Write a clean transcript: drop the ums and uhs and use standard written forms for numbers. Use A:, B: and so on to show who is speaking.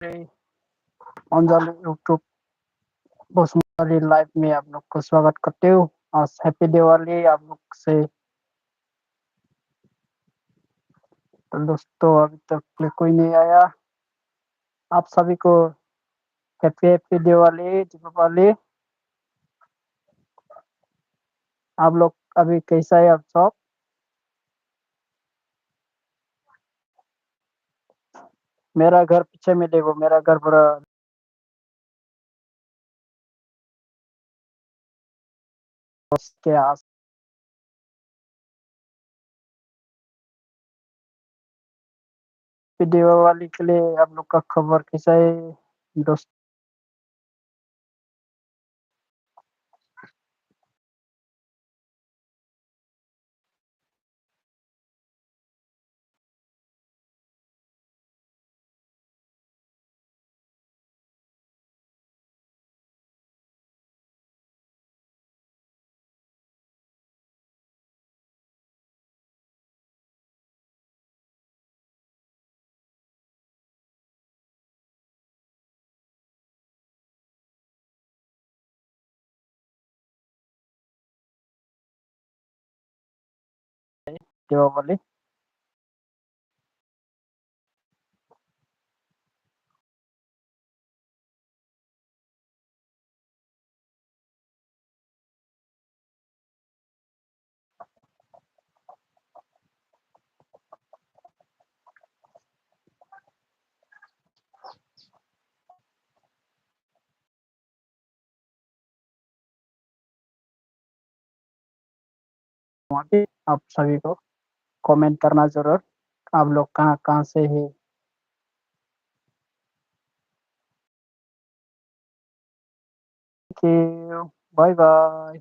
A: Anjali YouTube Basumatary live में आप लोग को स्वागत करते हो। आज हैप्पी दिवाली आप लोग से। तो दोस्तों अभी तक कोई नहीं आया। आप सभी को हैप्पी हैप्पी दिवाली दीपावली। आप लोग अभी कैसा है आप सब? मेरा घर पीछे में देखो, मेरा घर पूरा के आस। दीपावली के लिए आप लोग का खबर कैसा है दोस्त? दीपावली वहाँ पे आप सभी को कमेंट करना जरूर। आप लोग कहाँ कहाँ से है? Thank you, bye bye.